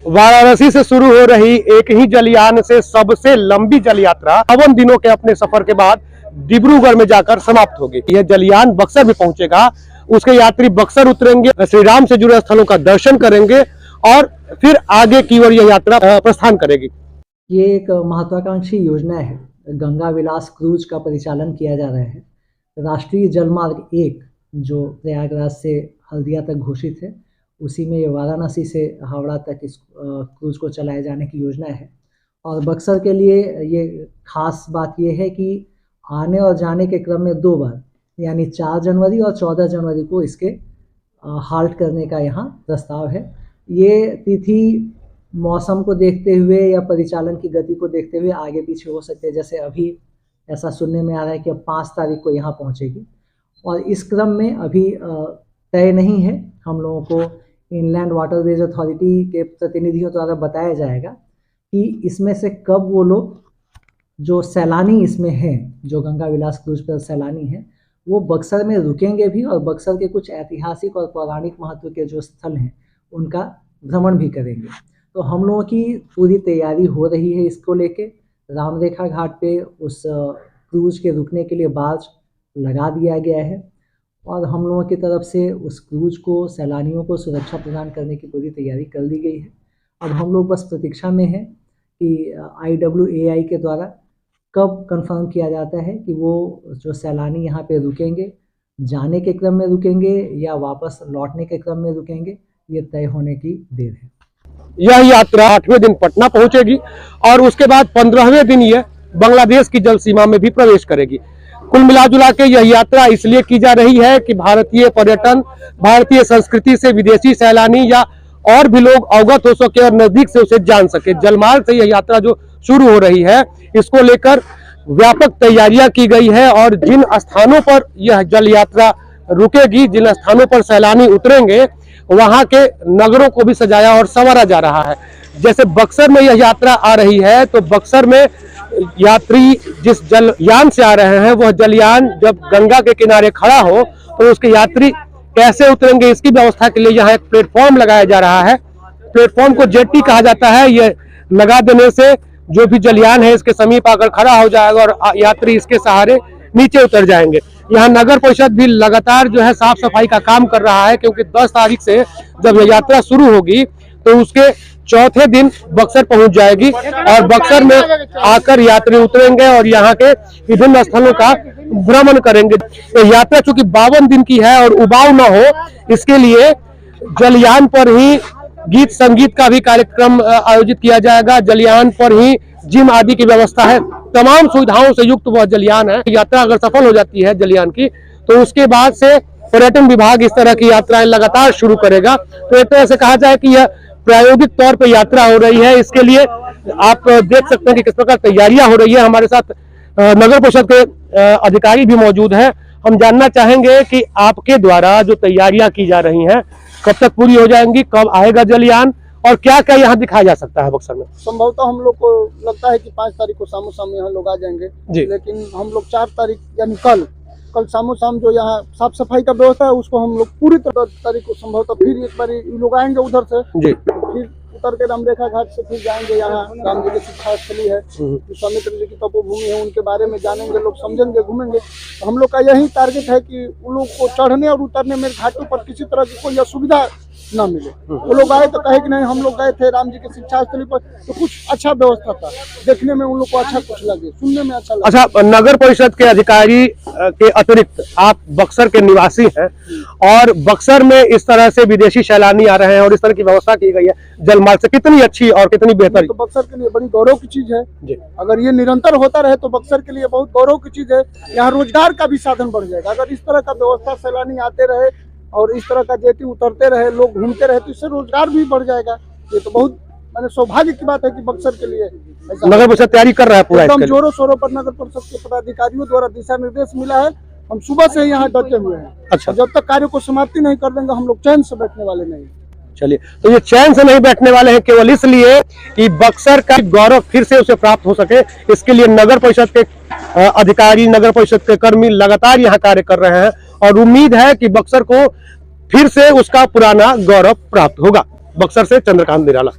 वाराणसी से शुरू हो रही एक ही जलयान से सबसे लंबी जल यात्रा 52 दिनों के अपने सफर के बाद डिब्रूगढ़ में जाकर समाप्त होगी। यह जलयान बक्सर भी पहुंचेगा। उसके यात्री बक्सर उतरेंगे, श्री राम से जुड़े स्थलों का दर्शन करेंगे और फिर आगे की ओर यह यात्रा प्रस्थान करेगी। ये एक महत्वाकांक्षी योजना है। गंगा विलास क्रूज का परिचालन किया जा रहा है। राष्ट्रीय जलमार्ग 1 जो प्रयागराज से हल्दिया तक घोषित है, उसी में ये वाराणसी से हावड़ा तक इस क्रूज को चलाए जाने की योजना है। और बक्सर के लिए ये खास बात ये है कि आने और जाने के क्रम में 2 बार यानी 4 जनवरी और 14 जनवरी को इसके हाल्ट करने का यहाँ प्रस्ताव है। ये तिथि मौसम को देखते हुए या परिचालन की गति को देखते हुए आगे पीछे हो सकते हैं। जैसे अभी ऐसा सुनने में आ रहा है कि अब 5 तारीख को यहाँ पहुँचेगी और इस क्रम में अभी तय नहीं है। हम लोगों को इनलैंड वाटरवेज अथॉरिटी के प्रतिनिधियों द्वारा बताया जाएगा कि इसमें से कब वो लोग जो सैलानी इसमें हैं, जो गंगा विलास क्रूज पर सैलानी हैं, वो बक्सर में रुकेंगे भी और बक्सर के कुछ ऐतिहासिक और पौराणिक महत्व के जो स्थल हैं उनका भ्रमण भी करेंगे। तो हम लोगों की पूरी तैयारी हो रही है इसको लेके। रामरेखा घाट पे उस क्रूज के रुकने के लिए बार्ज लगा दिया गया है और हम लोगों की तरफ से उस क्रूज को, सैलानियों को सुरक्षा प्रदान करने की पूरी तैयारी कर ली गई है। अब हम लोग बस प्रतीक्षा में हैं कि IWAI के द्वारा कब कंफर्म किया जाता है कि वो जो सैलानी यहाँ पे रुकेंगे, जाने के क्रम में रुकेंगे या वापस लौटने के क्रम में रुकेंगे, ये तय होने की देर है। यह यात्रा 8वें दिन पटना पहुंचेगी और उसके बाद 15वें दिन यह बांग्लादेश की जल सीमा में भी प्रवेश करेगी। कुल मिलाजुला के यह यात्रा इसलिए की जा रही है कि भारतीय पर्यटन, भारतीय संस्कृति से विदेशी सैलानी या और भी लोग अवगत हो सके और नजदीक से उसे जान सके। जलमार्ग से यह यात्रा जो शुरू हो रही है, इसको लेकर व्यापक तैयारियां की गई है और जिन स्थानों पर यह जल यात्रा रुकेगी, जिन स्थानों पर सैलानी उतरेंगे, वहां के नगरों को भी सजाया और संवारा जा रहा है। जैसे बक्सर में यह यात्रा आ रही है, तो बक्सर में यात्री जिस जलयान से आ रहे हैं, वह जलयान जब गंगा के किनारे खड़ा हो तो उसके यात्री कैसे उतरेंगे, इसकी व्यवस्था के लिए यहाँ एक प्लेटफॉर्म लगाया जा रहा है। प्लेटफॉर्म को जेट्टी कहा जाता है। यह लगा देने से जो भी जलयान है इसके समीप आकर खड़ा हो जाएगा और यात्री इसके सहारे नीचे उतर जाएंगे। यहाँ नगर परिषद भी लगातार जो है साफ सफाई का काम कर रहा है, क्योंकि 10 तारीख से जब यह यात्रा शुरू होगी तो उसके चौथे दिन बक्सर पहुंच जाएगी और बक्सर में आकर यात्री उतरेंगे और यहाँ के विभिन्न स्थलों का भ्रमण करेंगे। तो यात्रा चूंकि 52 दिन की है और उबाऊ न हो, इसके लिए जलयान पर ही गीत संगीत का भी कार्यक्रम आयोजित किया जाएगा। जलयान पर ही जिम आदि की व्यवस्था है। तमाम सुविधाओं से युक्त वह जलयान है। यात्रा अगर सफल हो जाती है जलयान की, तो उसके बाद से पर्यटन विभाग इस तरह की यात्राएं लगातार शुरू करेगा। तो एक तरह से कहा जाए कि यह प्रायोगिक तौर पर यात्रा हो रही है। इसके लिए आप देख सकते हैं कि किस प्रकार तैयारियां हो रही है। हमारे साथ नगर परिषद के अधिकारी भी मौजूद हैं। हम जानना चाहेंगे कि आपके द्वारा जो तैयारियां की जा रही हैं, कब तक पूरी हो जाएंगी, कब आएगा जलयान और क्या क्या यहाँ दिखाया जा सकता है बक्सर में? संभवतः हम लोग को लगता है कि 5 तारीख को सामो साम यहाँ लोग आ जाएंगे, लेकिन हम लोग 4 तारीख यानी कल सामो साम जो यहाँ साफ सफाई का व्यवस्था है उसको हम लोग पूरी तारीख को संभवतः फिर एक बार लोग आएंगे उधर से, फिर उतर के रामरेखा घाट से फिर जाएंगे। यहाँ राम जी की शिक्षा स्थली है, स्वामित्र जी की तपोभूमि है, उनके बारे में जानेंगे, लोग समझेंगे, घूमेंगे। तो हम लोग का यही टारगेट है कि उन लोग को चढ़ने और उतरने में घाटों पर किसी तरह की कोई असुविधा ना मिले। वो लोग आए तो कहे कि नहीं हम लोग गए थे राम जी की शिक्षा स्थली पर, तो कुछ अच्छा व्यवस्था था, देखने में उन लोग को अच्छा कुछ लगे, सुनने में अच्छा लगे। अच्छा, नगर परिषद के अधिकारी के अतिरिक्त आप बक्सर के निवासी हैं और बक्सर में इस तरह से विदेशी सैलानी आ रहे हैं और इस तरह की व्यवस्था की गई है जलमार्ग से, कितनी अच्छी और कितनी बेहतर? तो बक्सर के लिए बड़ी गौरव की चीज है। अगर ये निरंतर होता रहे तो बक्सर के लिए बहुत गौरव की चीज है। यहाँ रोजगार का भी साधन बढ़ जाएगा। अगर इस तरह का व्यवस्था सैलानी आते रहे और इस तरह का जेटी उतरते रहे, लोग घूमते रहे, तो इससे रोजगार भी बढ़ जाएगा। ये तो बहुत मैंने सौभाग्य की बात है कि बक्सर के लिए नगर परिषद तैयारी कर रहा है पूरा, एकदम जोरों शोरों पर। नगर परिषद के पदाधिकारियों द्वारा दिशा निर्देश मिला है, हम सुबह से यहाँ डटे हुए हैं। अच्छा, जब तक कार्य को समाप्ति नहीं कर देंगे हम लोग चैन से बैठने वाले नहीं। चलिए, तो ये चैन से नहीं बैठने वाले हैं केवल इसलिए कि बक्सर का गौरव फिर से उसे प्राप्त हो सके। इसके लिए नगर परिषद के अधिकारी, नगर परिषद के कर्मी लगातार यहाँ कार्य कर रहे हैं और उम्मीद है कि बक्सर को फिर से उसका पुराना गौरव प्राप्त होगा। बक्सर से चंद्रकांत निराला।